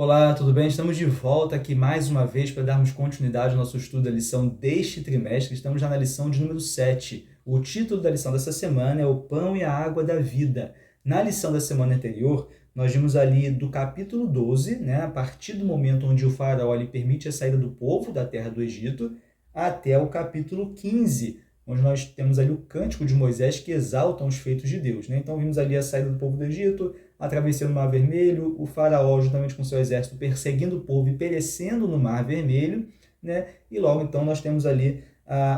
Olá, tudo bem? Estamos de volta aqui mais uma vez para darmos continuidade ao nosso estudo da lição deste trimestre. Estamos já na lição de número 7. O título da lição dessa semana é O Pão e a Água da Vida. Na lição da semana anterior, nós vimos ali do capítulo 12, né, a partir do momento onde o faraó lhe permite a saída do povo da terra do Egito, até o capítulo 15, onde nós temos ali o cântico de Moisés que exaltam os feitos de Deus, né? Então vimos ali a saída do povo do Egito, atravessando o Mar Vermelho, o faraó juntamente com seu exército perseguindo o povo e perecendo no Mar Vermelho, né? E logo então nós temos ali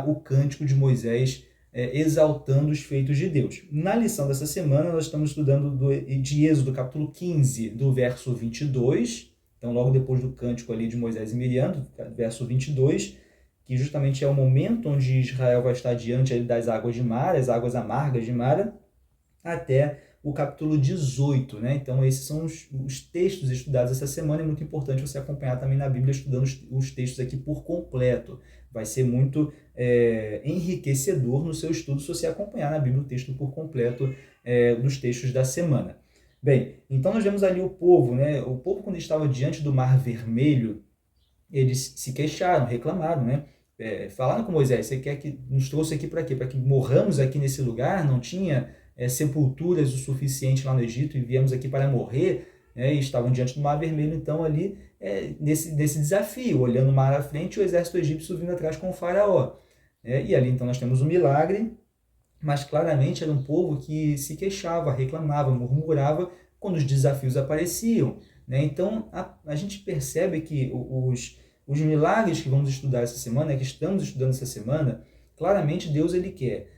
o cântico de Moisés exaltando os feitos de Deus. Na lição dessa semana nós estamos estudando de Êxodo capítulo 15, do verso 22, então logo depois do cântico ali de Moisés e Miriam, do verso 22, que justamente é o momento onde Israel vai estar diante ali das águas de Mara, as águas amargas de Mara, até o capítulo 18, né? Então esses são os textos estudados essa semana. É muito importante você acompanhar também na Bíblia, estudando os textos aqui por completo. Vai ser muito enriquecedor no seu estudo se você acompanhar na Bíblia o texto por completo dos textos da semana. Bem, então nós vemos ali o povo, né? O povo, quando estava diante do Mar Vermelho, eles se queixaram, reclamaram, né? Falaram com Moisés: você quer que nos trouxe aqui para quê? Para que morramos aqui nesse lugar? Não tinha sepulturas o suficiente lá no Egito e viemos aqui para morrer, né? E estavam diante do Mar Vermelho, então ali nesse desafio, olhando o mar à frente, o exército egípcio vindo atrás com o faraó. E ali então nós temos um milagre, mas claramente era um povo que se queixava, reclamava, murmurava quando os desafios apareciam, né? Então a gente percebe que os milagres que vamos estudar essa semana, que estamos estudando essa semana, claramente Deus ele quer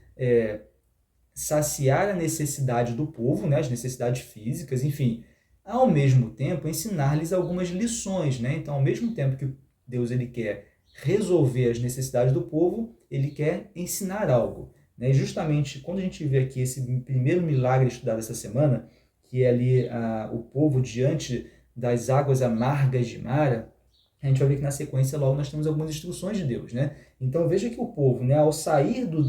saciar a necessidade do povo, né, as necessidades físicas, enfim, ao mesmo tempo ensinar-lhes algumas lições, né? Então, ao mesmo tempo que Deus ele quer resolver as necessidades do povo, ele quer ensinar algo, né? E justamente quando a gente vê aqui esse primeiro milagre estudado essa semana, que é ali o povo diante das águas amargas de Mara, a gente vai ver que na sequência logo nós temos algumas instruções de Deus, né? Então veja que o povo, né, ao sair do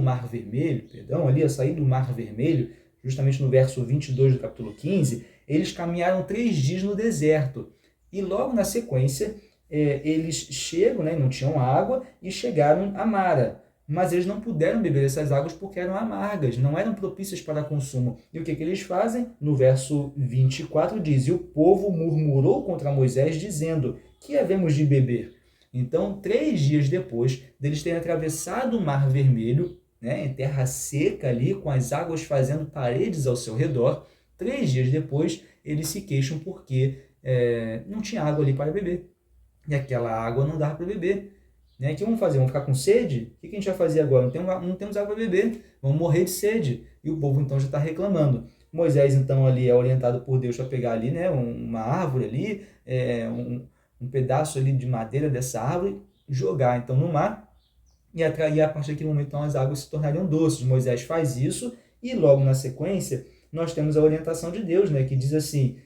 Mar Vermelho, ao sair do Mar Vermelho, justamente no verso 22 do capítulo 15, eles caminharam 3 dias no deserto. E logo na sequência, eles chegam, né, não tinham água, e chegaram a Mara. Mas eles não puderam beber essas águas porque eram amargas, não eram propícias para consumo. E o que eles fazem? No verso 24 diz: e o povo murmurou contra Moisés, dizendo: que havemos de beber? Então, 3 dias depois deles terem atravessado o Mar Vermelho, né, em terra seca ali, com as águas fazendo paredes ao seu redor, 3 dias depois eles se queixam porque não tinha água ali para beber. E aquela água não dava para beber. Né? O que vamos fazer? Vamos ficar com sede? O que a gente vai fazer agora? Não temos água para beber, vamos morrer de sede. E o povo então já está reclamando. Moisés então ali é orientado por Deus para pegar ali, né, uma árvore ali, um pedaço ali de madeira dessa árvore, jogar então no mar, e a partir daquele momento então, as águas se tornariam doces. Moisés faz isso, e logo na sequência nós temos a orientação de Deus, né, que diz assim,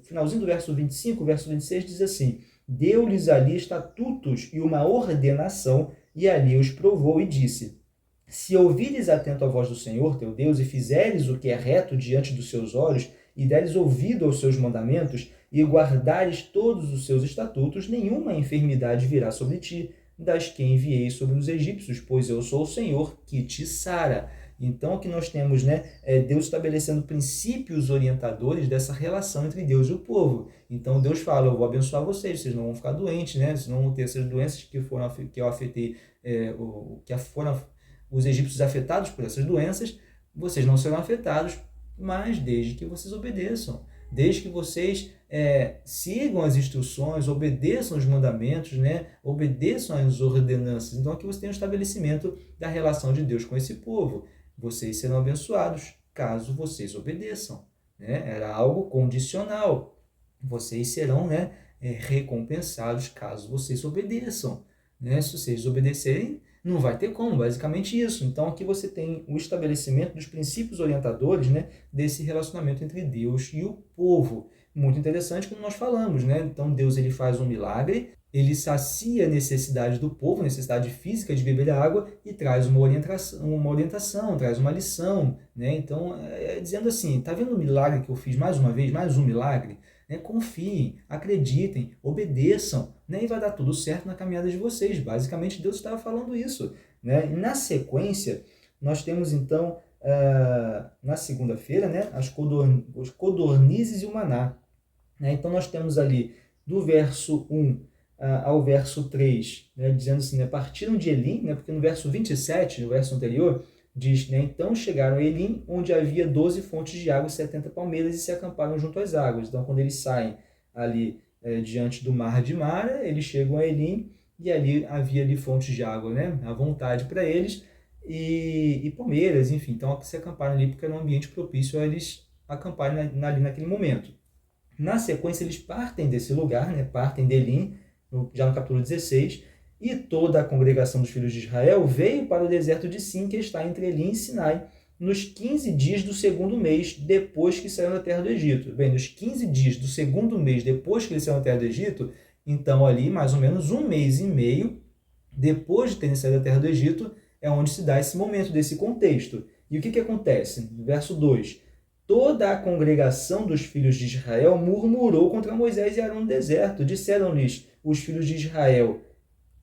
finalzinho do verso 25, verso 26 diz assim: deu-lhes ali estatutos e uma ordenação, e ali os provou e disse: se ouvires atento a voz do Senhor teu Deus, e fizeres o que é reto diante dos seus olhos, e deres ouvido aos seus mandamentos, e guardares todos os seus estatutos, nenhuma enfermidade virá sobre ti, das que enviei sobre os egípcios, pois eu sou o Senhor que te sara. Então, aqui nós temos, né, Deus estabelecendo princípios orientadores dessa relação entre Deus e o povo. Então, Deus fala: eu vou abençoar vocês não vão ficar doentes, né? Vocês não vão ter essas doenças que eu afetei, que foram os egípcios afetados por essas doenças, vocês não serão afetados, mas desde que vocês obedeçam. Desde que vocês sigam as instruções, obedeçam os mandamentos, né? Obedeçam as ordenanças. Então, aqui você tem um estabelecimento da relação de Deus com esse povo. Vocês serão abençoados caso vocês obedeçam. Né? Era algo condicional. Vocês serão, né, recompensados caso vocês obedeçam. Né? Se vocês obedecerem, não vai ter como, basicamente isso. Então, aqui você tem o estabelecimento dos princípios orientadores, né, desse relacionamento entre Deus e o povo. Muito interessante, como nós falamos, né? Então, Deus ele faz um milagre, ele sacia a necessidade do povo, a necessidade física de beber água, e traz uma orientação, traz uma lição. Né? Então, dizendo assim: tá vendo o milagre que eu fiz mais uma vez, mais um milagre? né? Confiem, acreditem, obedeçam, né? E vai dar tudo certo na caminhada de vocês. Basicamente, Deus estava falando isso, né? E na sequência, nós temos então, na segunda-feira, né? Os codornizes e o maná, né? Então, nós temos ali do verso 1 ao verso 3, né? Dizendo assim, né? Partiram de Elim, né? Porque no verso 27, no verso anterior, diz, né? Então chegaram a Elim, onde havia 12 fontes de água e 70 palmeiras, e se acamparam junto às águas. Então, quando eles saem ali diante do mar de Mara, eles chegam a Elim, e ali havia ali fontes de água, né? À vontade para eles, e palmeiras, enfim. Então, se acamparam ali porque era um ambiente propício a eles acamparem ali naquele momento. Na sequência, eles partem desse lugar, né? Partem de Elim, já no capítulo 16, e toda a congregação dos filhos de Israel veio para o deserto de Sim, que está entre Elim e Sinai, nos 15 dias do segundo mês, depois que saíram da terra do Egito. Bem, nos 15 dias do segundo mês, depois que eles saíram da terra do Egito, então ali, mais ou menos um mês e meio, depois de terem saído da terra do Egito, é onde se dá esse momento, desse contexto. E o que acontece? No verso 2, toda a congregação dos filhos de Israel murmurou contra Moisés e Arão no deserto. Disseram-lhes os filhos de Israel: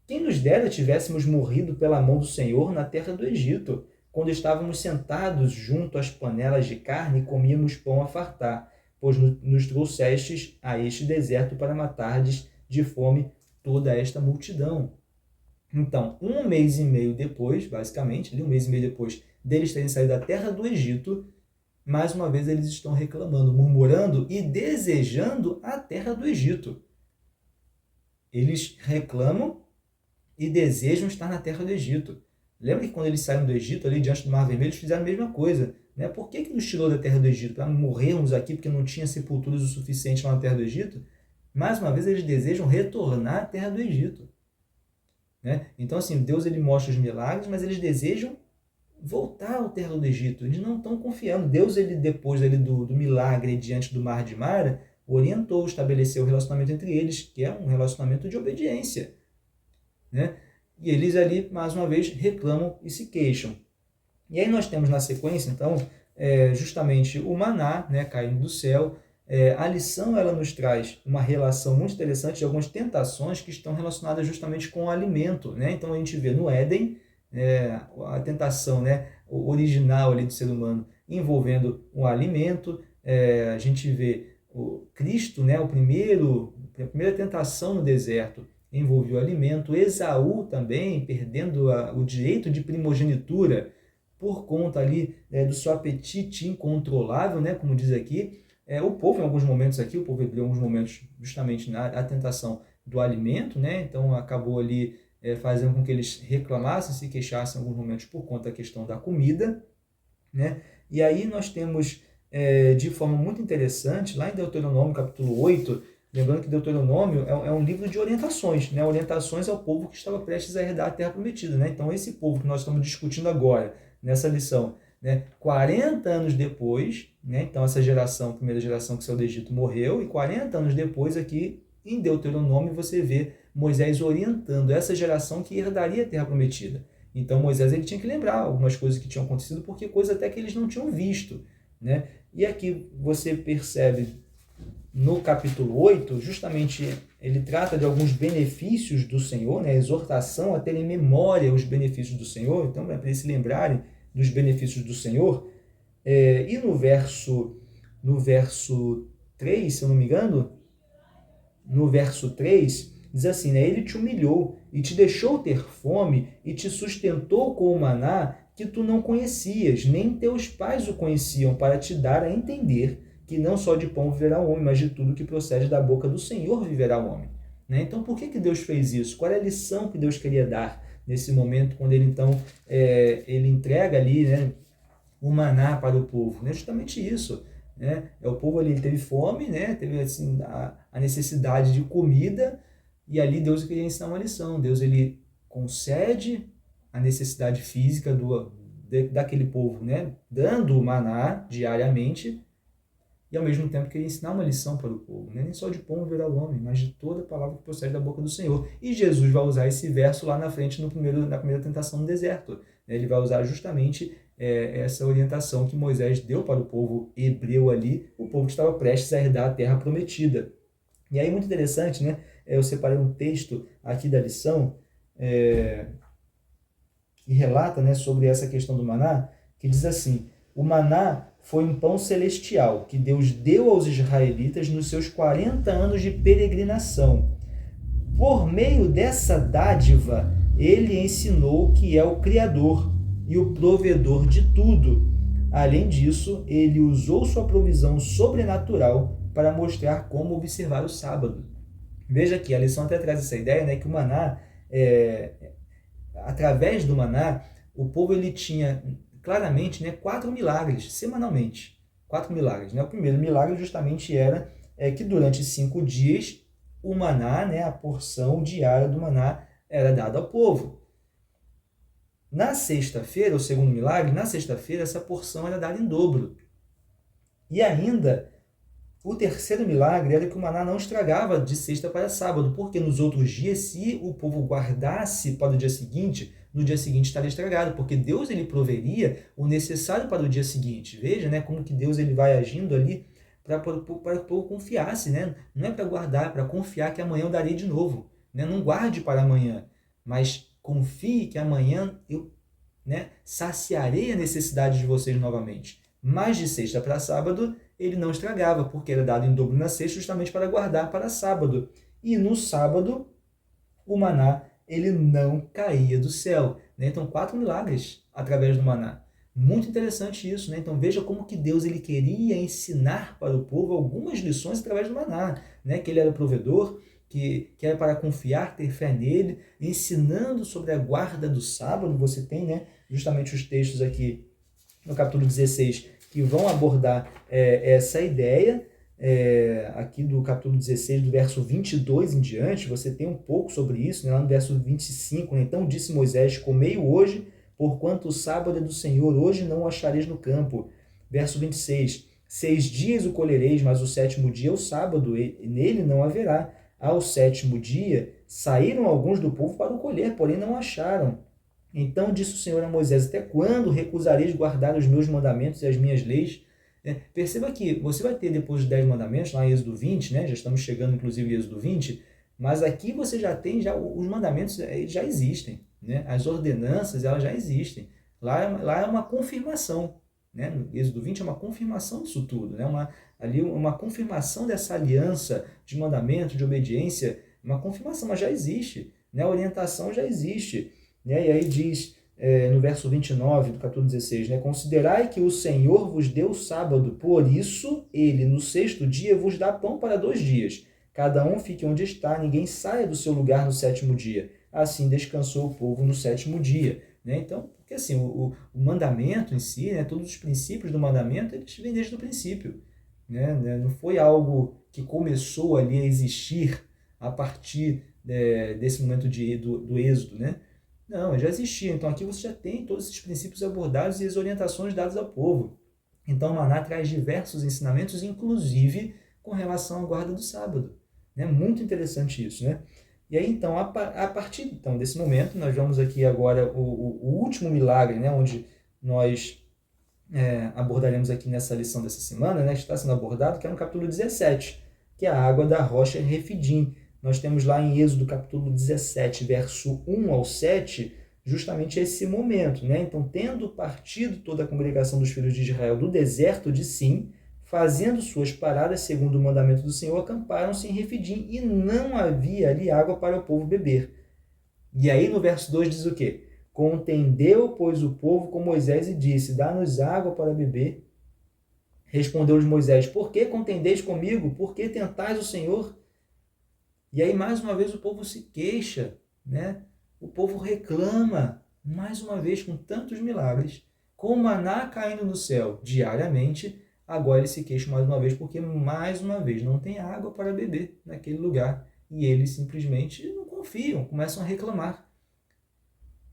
quem nos dera tivéssemos morrido pela mão do Senhor na terra do Egito, quando estávamos sentados junto às panelas de carne e comíamos pão a fartar, pois nos trouxestes a este deserto para matardes de fome toda esta multidão. Então, um mês e meio depois, basicamente, um mês e meio depois deles terem saído da terra do Egito, mais uma vez eles estão reclamando, murmurando e desejando a terra do Egito. Eles reclamam e desejam estar na terra do Egito. Lembra que quando eles saíram do Egito, ali diante do Mar Vermelho, eles fizeram a mesma coisa, né? Por que nos tirou da terra do Egito? Para morrermos aqui porque não tinha sepulturas o suficiente lá na terra do Egito? Mais uma vez, eles desejam retornar à terra do Egito, né? Então, assim, Deus ele mostra os milagres, mas eles desejam voltar à terra do Egito. Eles não estão confiando. Deus, ele depois do milagre diante do Mar de Mara, orientou, estabeleceu o relacionamento entre eles, que é um relacionamento de obediência, né? E eles ali, mais uma vez, reclamam e se queixam. E aí nós temos na sequência, então, justamente o maná, né, caindo do céu. A lição ela nos traz uma relação muito interessante de algumas tentações que estão relacionadas justamente com o alimento, né? Então a gente vê no Éden a tentação, né, original ali do ser humano envolvendo o alimento. A gente vê o Cristo, né, a primeira tentação no deserto envolveu o alimento. Esaú também perdendo o direito de primogenitura por conta ali do seu apetite incontrolável, né, como diz aqui. O povo, em alguns momentos aqui, o povo hebreu, em alguns momentos, justamente na tentação do alimento, né? Então acabou ali fazendo com que eles reclamassem, se queixassem em alguns momentos por conta da questão da comida, né? E aí nós temos, de forma muito interessante, lá em Deuteronômio, capítulo 8, lembrando que Deuteronômio é um livro de orientações, né? Orientações ao povo que estava prestes a herdar a terra prometida, né? Então esse povo que nós estamos discutindo agora, nessa lição, né? 40 anos depois, né? Então essa geração, a primeira geração que saiu do Egito morreu, e 40 anos depois aqui em Deuteronômio você vê Moisés orientando essa geração que herdaria a terra prometida. Então Moisés ele tinha que lembrar algumas coisas que tinham acontecido, porque coisas até que eles não tinham visto, né? E aqui você percebe no capítulo 8, justamente ele trata de alguns benefícios do Senhor, né? A exortação a ter em memória os benefícios do Senhor. Então é para eles se lembrarem dos benefícios do Senhor. E no verso 3, se eu não me engano, no verso 3, diz assim, né? Ele te humilhou e te deixou ter fome e te sustentou com o maná que tu não conhecias, nem teus pais o conheciam, para te dar a entender que não só de pão viverá o homem, mas de tudo que procede da boca do Senhor viverá o homem, né? Então, por que Deus fez isso? Qual é a lição que Deus queria dar nesse momento, quando ele, então, ele entrega ali, né, o maná para o povo? É justamente isso, né? O povo ali teve fome, né? Teve assim, a necessidade de comida, e ali Deus queria ensinar uma lição. Deus ele concede a necessidade física daquele povo, né? Dando o maná diariamente, e ao mesmo tempo queria ensinar uma lição para o povo, né? Nem só de pão viverá o homem, mas de toda palavra que procede da boca do Senhor. E Jesus vai usar esse verso lá na frente na primeira tentação no deserto, né? Ele vai usar justamente essa orientação que Moisés deu para o povo hebreu ali, o povo que estava prestes a herdar a terra prometida. E aí, muito interessante, né? Eu separei um texto aqui da lição, que relata, né, sobre essa questão do maná, que diz assim: o maná foi um pão celestial que Deus deu aos israelitas nos seus 40 anos de peregrinação. Por meio dessa dádiva, ele ensinou que é o Criador e o provedor de tudo. Além disso, ele usou sua provisão sobrenatural para mostrar como observar o sábado. Veja aqui, a lição até traz essa ideia, né, que o maná, através do maná, o povo ele tinha claramente, né, 4 milagres semanalmente. 4 milagres. Né? O primeiro milagre justamente era que durante 5 dias o maná, né, a porção diária do maná era dada ao povo. Na sexta-feira, o segundo milagre, na sexta-feira essa porção era dada em dobro. E ainda, o terceiro milagre era que o maná não estragava de sexta para sábado, porque nos outros dias, se o povo guardasse para o dia seguinte, no dia seguinte estaria estragado, porque Deus ele proveria o necessário para o dia seguinte. Veja, né, como que Deus ele vai agindo ali para que o povo confiasse, né? Não é para guardar, é para confiar que amanhã eu darei de novo. Né? Não guarde para amanhã, mas confie que amanhã eu, né, saciarei a necessidade de vocês novamente. Mas de sexta para sábado, ele não estragava, porque era dado em dobro na sexta, justamente para guardar para sábado. E no sábado, o maná ele não caía do céu. Né? Então, 4 milagres através do maná. Muito interessante isso, né? Então veja como que Deus ele queria ensinar para o povo algumas lições através do maná, né? Que ele era o provedor, que era para confiar, ter fé nele, ensinando sobre a guarda do sábado. Você tem, né, justamente os textos aqui no capítulo 16 que vão abordar essa ideia. Aqui do capítulo 16, do verso 22 em diante, você tem um pouco sobre isso, né? Lá no verso 25, né? Então disse Moisés: comei hoje, porquanto o sábado é do Senhor, hoje não o achareis no campo. Verso 26, 6 dias o colhereis, mas o sétimo dia é o sábado, e nele não haverá. Ao sétimo dia saíram alguns do povo para o colher, porém não acharam. Então disse o Senhor a Moisés: até quando recusareis guardar os meus mandamentos e as minhas leis? Perceba que você vai ter depois os 10 mandamentos, lá em Êxodo 20, né? Já estamos chegando inclusive em Êxodo 20, mas aqui você já tem, os mandamentos eles já existem, né? As ordenanças elas já existem. Lá é uma confirmação, né? No Êxodo 20 é uma confirmação disso tudo, né? Ali uma confirmação dessa aliança de mandamento, de obediência, uma confirmação, mas já existe, né? A orientação já existe. Né? E aí diz no verso 29 do capítulo 16, né? Considerai que o Senhor vos deu o sábado, por isso ele no sexto dia vos dá pão para 2 dias. Cada um fique onde está, ninguém saia do seu lugar no sétimo dia. Assim descansou o povo no sétimo dia. Né? Então, porque assim, o mandamento em si, né? Todos os princípios do mandamento, eles vêm desde o princípio. Né? Não foi algo que começou ali a existir a partir desse momento do êxodo, né? Não, já existia. Então aqui você já tem todos esses princípios abordados e as orientações dadas ao povo. Então o maná traz diversos ensinamentos, inclusive com relação à guarda do sábado. Né? Muito interessante isso, né? E aí então, a partir então, desse momento, nós vamos aqui agora o último milagre, né? Onde nós abordaremos aqui nessa lição dessa semana, né? Está sendo abordado, que é no capítulo 17, que é a água da rocha Refidim. Nós temos lá em Êxodo capítulo 17, verso 1 ao 7, justamente esse momento, né? Então, tendo partido toda a congregação dos filhos de Israel do deserto de Sim, fazendo suas paradas segundo o mandamento do Senhor, acamparam-se em Refidim, e não havia ali água para o povo beber. E aí no verso 2 diz o quê? Contendeu, pois, o povo com Moisés e disse: dá-nos água para beber. Respondeu-lhes Moisés: por que contendeis comigo? Por que tentais o Senhor? E aí, mais uma vez, o povo se queixa, né? O povo reclama, mais uma vez, com tantos milagres, com o maná caindo do céu diariamente, agora eles se queixam mais uma vez, porque, mais uma vez, não tem água para beber naquele lugar. E eles simplesmente não confiam, começam a reclamar.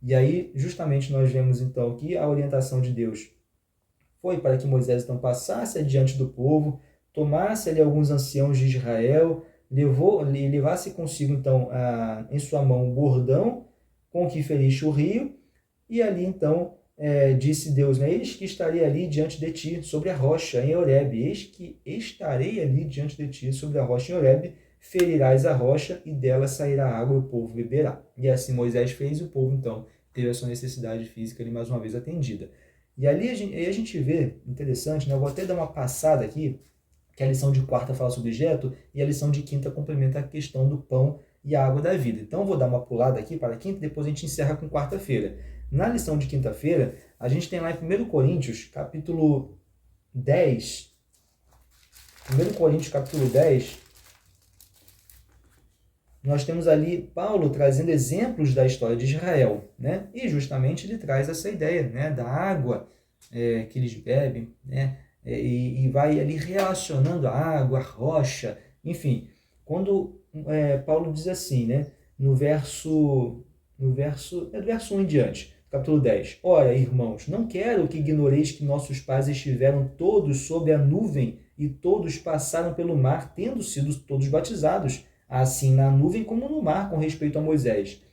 E aí, justamente, nós vemos, então, que a orientação de Deus foi para que Moisés, então, passasse adiante do povo, tomasse ali alguns anciãos de Israel, levasse consigo, então, em sua mão um bordão com que ferisse o rio, e ali, então, disse Deus, né? Eis que estarei ali diante de ti, sobre a rocha, em Horebe. Eis que estarei ali diante de ti, sobre a rocha em Horebe, ferirás a rocha e dela sairá água e o povo beberá. E assim Moisés fez e o povo, então, teve a sua necessidade física ali mais uma vez atendida. E ali a gente vê, interessante, né? Eu vou até dar uma passada aqui, que a lição de quarta fala sobre objeto e a lição de quinta complementa a questão do pão e a água da vida. Então, eu vou dar uma pulada aqui para a quinta e depois a gente encerra com quarta-feira. Na lição de quinta-feira, a gente tem lá em 1 Coríntios, capítulo 10, 1 Coríntios, capítulo 10, nós temos ali Paulo trazendo exemplos da história de Israel, né? E justamente ele traz essa ideia, né, da água que eles bebem, né? E vai ali relacionando a água, a rocha, enfim. Quando Paulo diz assim, né, no verso 1 em diante, capítulo 10. Ora, irmãos, não quero que ignoreis que nossos pais estiveram todos sob a nuvem e todos passaram pelo mar, tendo sido todos batizados, assim na nuvem como no mar, com respeito a Moisés.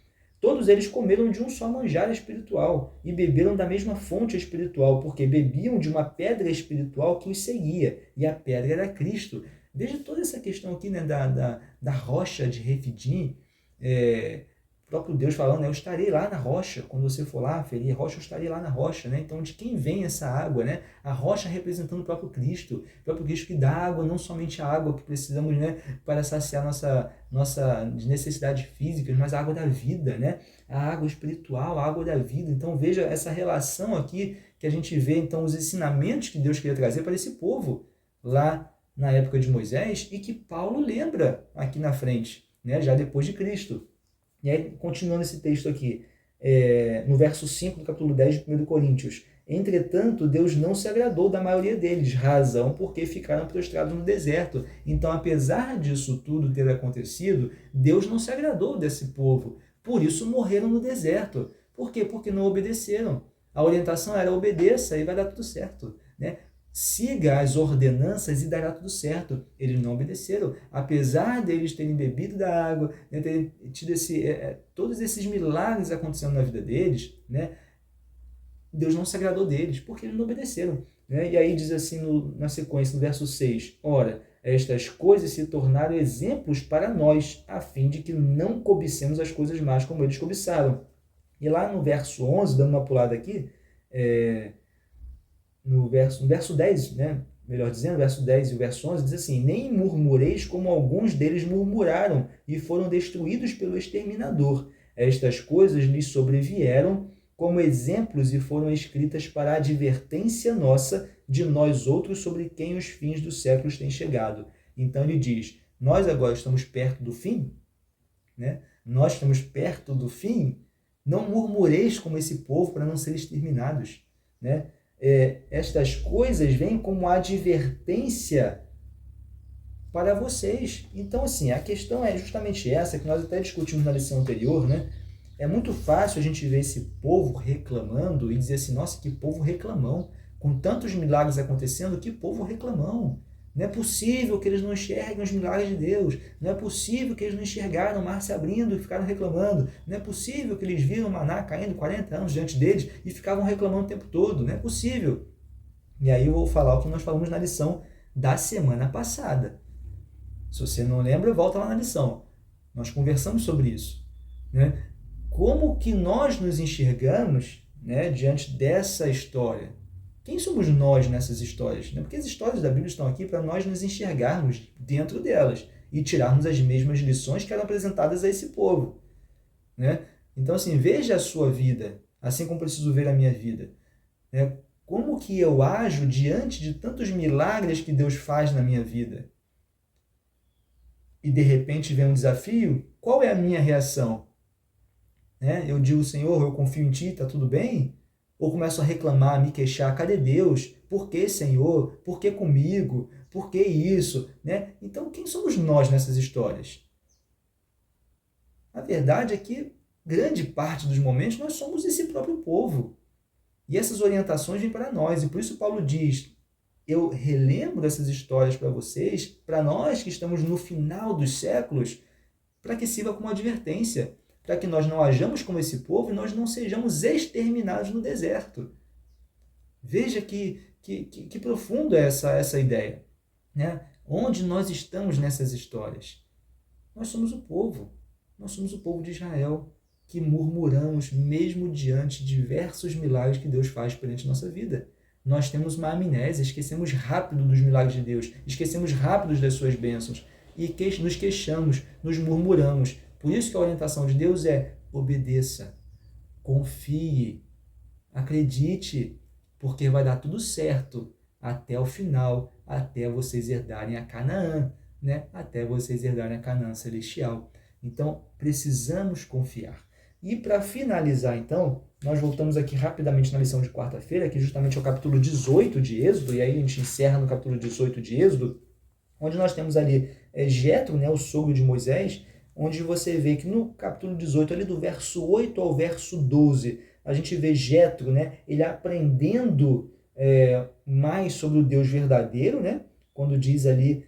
Todos eles comeram de um só manjar espiritual e beberam da mesma fonte espiritual, porque bebiam de uma pedra espiritual que os seguia, e a pedra era Cristo. Veja toda essa questão aqui, né, da rocha de Refidim, o próprio Deus falando, né, eu estarei lá na rocha, quando você for lá ferir rocha, eu estarei lá na rocha, né? Então, de quem vem essa água, né? A rocha representando o próprio Cristo que dá água, não somente a água que precisamos, né, para saciar nossa necessidade física, mas a água da vida, né? A água espiritual, a água da vida. Então, veja essa relação aqui que a gente vê, então, os ensinamentos que Deus queria trazer para esse povo lá na época de Moisés e que Paulo lembra aqui na frente, né, já depois de Cristo. E aí, continuando esse texto aqui, no verso 5 do capítulo 10 de 1 Coríntios. Entretanto, Deus não se agradou da maioria deles, razão porque ficaram prostrados no deserto. Então, apesar disso tudo ter acontecido, Deus não se agradou desse povo. Por isso, morreram no deserto. Por quê? Porque não obedeceram. A orientação era obedeça e vai dar tudo certo, né? Siga as ordenanças e dará tudo certo. Eles não obedeceram. Apesar deles terem bebido da água, né, terem tido todos esses milagres acontecendo na vida deles, né, Deus não se agradou deles, porque eles não obedeceram. Né? E aí diz assim na sequência, no verso 6, ora, estas coisas se tornaram exemplos para nós, a fim de que não cobicemos as coisas más como eles cobiçaram. E lá no verso 11, dando uma pulada aqui, no verso 10, né? Melhor dizendo, verso 10 e o verso 11, diz assim, nem murmureis como alguns deles murmuraram e foram destruídos pelo exterminador. Estas coisas lhes sobrevieram como exemplos e foram escritas para a advertência nossa de nós outros sobre quem os fins dos séculos têm chegado. Então ele diz, nós agora estamos perto do fim, né? Nós estamos perto do fim, não murmureis como esse povo para não serem exterminados, né? Estas coisas vêm como advertência para vocês. Então, assim, a questão é justamente essa, que nós até discutimos na lição anterior, né? É muito fácil a gente ver esse povo reclamando e dizer assim, nossa, que povo reclamão. Com tantos milagres acontecendo, que povo reclamão. Não é possível que eles não enxerguem os milagres de Deus. Não é possível que eles não enxergaram o mar se abrindo e ficaram reclamando. Não é possível que eles viram o maná caindo 40 anos diante deles e ficavam reclamando o tempo todo. Não é possível. E aí eu vou falar o que nós falamos na lição da semana passada. Se você não lembra, volta lá na lição. Nós conversamos sobre isso. Né? Como que nós nos enxergamos, né, diante dessa história? Quem somos nós nessas histórias? Porque as histórias da Bíblia estão aqui para nós nos enxergarmos dentro delas e tirarmos as mesmas lições que eram apresentadas a esse povo. Né? Então, assim, veja a sua vida, assim como preciso ver a minha vida. Né? Como que eu ajo diante de tantos milagres que Deus faz na minha vida? E de repente vem um desafio, qual é a minha reação? Né? Eu digo, Senhor, eu confio em Ti, está tudo bem? Ou começo a reclamar, a me queixar, cadê Deus? Por que, Senhor? Por que comigo? Por que isso? Né? Então, quem somos nós nessas histórias? A verdade é que, grande parte dos momentos, nós somos esse próprio povo. E essas orientações vêm para nós. E por isso Paulo diz, eu relembro essas histórias para vocês, para nós que estamos no final dos séculos, para que sirva como advertência, para que nós não hajamos como esse povo e nós não sejamos exterminados no deserto. Veja que profundo é essa ideia, né? Onde nós estamos nessas histórias? Nós somos o povo. Nós somos o povo de Israel, que murmuramos mesmo diante de diversos milagres que Deus faz perante a nossa vida. Nós temos uma amnésia, esquecemos rápido dos milagres de Deus, esquecemos rápido das suas bênçãos e nos queixamos, nos murmuramos. Por isso que a orientação de Deus é: obedeça, confie, acredite, porque vai dar tudo certo até o final, até vocês herdarem a Canaã, né? Até vocês herdarem a Canaã celestial. Então, precisamos confiar. E para finalizar, então, nós voltamos aqui rapidamente na lição de quarta-feira, que justamente é o capítulo 18 de Êxodo, e aí a gente encerra no capítulo 18 de Êxodo, onde nós temos ali Jetro, né, o sogro de Moisés, onde você vê que no capítulo 18, ali do verso 8 ao verso 12, a gente vê Jetro, né, ele aprendendo mais sobre o Deus verdadeiro, né, quando diz ali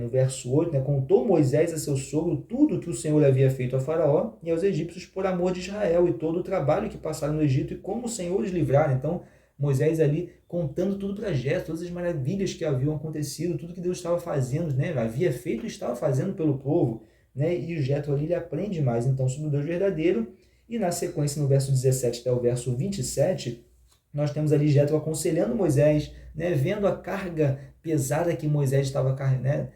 no verso 8, né, contou Moisés a seu sogro tudo que o Senhor havia feito a Faraó e aos egípcios por amor de Israel e todo o trabalho que passaram no Egito e como o Senhor os livraram. Então, Moisés ali contando tudo para Jetro, todas as maravilhas que haviam acontecido, tudo que Deus estava fazendo, né, havia feito e estava fazendo pelo povo, né, e o Jetro ali ele aprende mais então sobre o Deus verdadeiro. E na sequência, no verso 17 até o verso 27, nós temos ali Jetro aconselhando Moisés, né, vendo a carga pesada que Moisés estava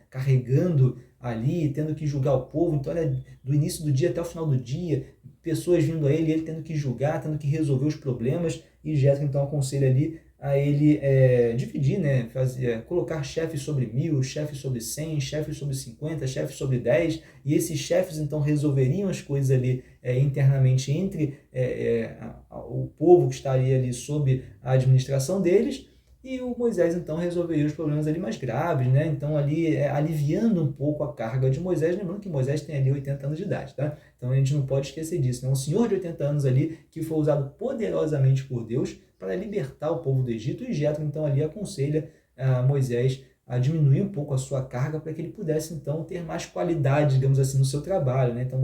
carregando ali, tendo que julgar o povo. Então, do início do dia até o final do dia, pessoas vindo a ele tendo que julgar, tendo que resolver os problemas, e Jetro então aconselha ali a ele dividir, né, colocar chefes sobre 1000, chefes sobre 100, chefes sobre 50, chefes sobre 10, e esses chefes então resolveriam as coisas ali internamente entre o povo que estaria ali sob a administração deles, e o Moisés então resolveria os problemas ali mais graves, né? Então ali aliviando um pouco a carga de Moisés, lembrando que Moisés tem ali 80 anos de idade, tá? Então a gente não pode esquecer disso, né? Um senhor de 80 anos ali que foi usado poderosamente por Deus para libertar o povo do Egito, e Jetro então ali aconselha Moisés a diminuir um pouco a sua carga para que ele pudesse então ter mais qualidade, digamos assim, no seu trabalho, né? Então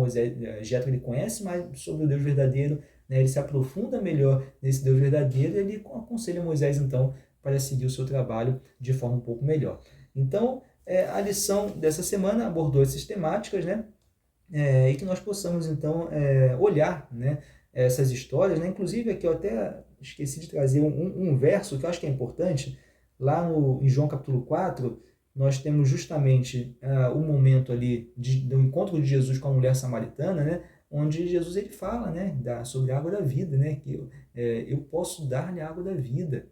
Jetro ele conhece mais sobre o Deus verdadeiro, né? Ele se aprofunda melhor nesse Deus verdadeiro e ele aconselha Moisés então para seguir o seu trabalho de forma um pouco melhor. Então, a lição dessa semana abordou essas temáticas, né? E que nós possamos, então, olhar, né, essas histórias, né? Inclusive, aqui eu até esqueci de trazer um verso que eu acho que é importante. Lá em João capítulo 4, nós temos justamente o momento ali do encontro de Jesus com a mulher samaritana, né? Onde Jesus ele fala, né, sobre a água da vida, né? Que eu posso dar-lhe a água da vida.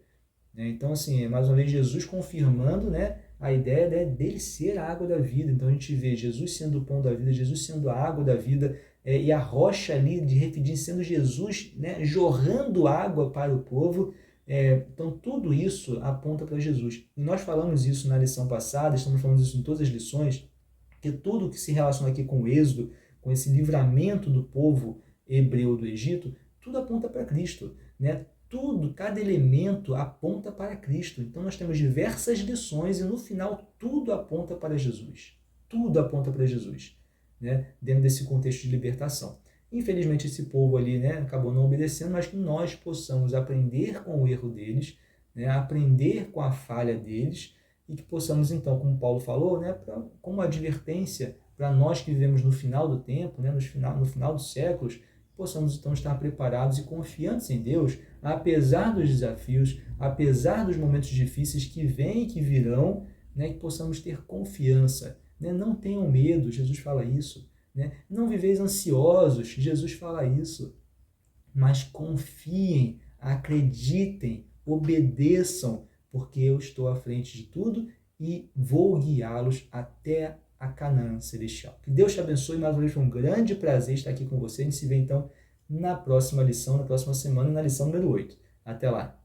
Então, assim, mais uma vez, Jesus confirmando, né, a ideia, né, dele ser a água da vida. Então, a gente vê Jesus sendo o pão da vida, Jesus sendo a água da vida, e a rocha ali de Refidim sendo Jesus, né, jorrando água para o povo. Então, tudo isso aponta para Jesus. E nós falamos isso na lição passada, estamos falando isso em todas as lições, que tudo que se relaciona aqui com o Êxodo, com esse livramento do povo hebreu do Egito, tudo aponta para Cristo, né? Tudo, cada elemento aponta para Cristo. Então nós temos diversas lições e no final tudo aponta para Jesus. Tudo aponta para Jesus, né? Dentro desse contexto de libertação. Infelizmente esse povo ali, né, acabou não obedecendo, mas que nós possamos aprender com o erro deles, né, aprender com a falha deles e que possamos então, como Paulo falou, né, como advertência para nós que vivemos no final do tempo, né, no final dos séculos, possamos então estar preparados e confiantes em Deus, apesar dos desafios, apesar dos momentos difíceis que vêm e que virão, né, que possamos ter confiança. Né? Não tenham medo, Jesus fala isso. Né? Não viveis ansiosos, Jesus fala isso. Mas confiem, acreditem, obedeçam, porque eu estou à frente de tudo e vou guiá-los até a Canaã celestial. Que Deus te abençoe. Mais uma vez foi um grande prazer estar aqui com você. A gente se vê então na próxima lição, na próxima semana, na lição número 8. Até lá!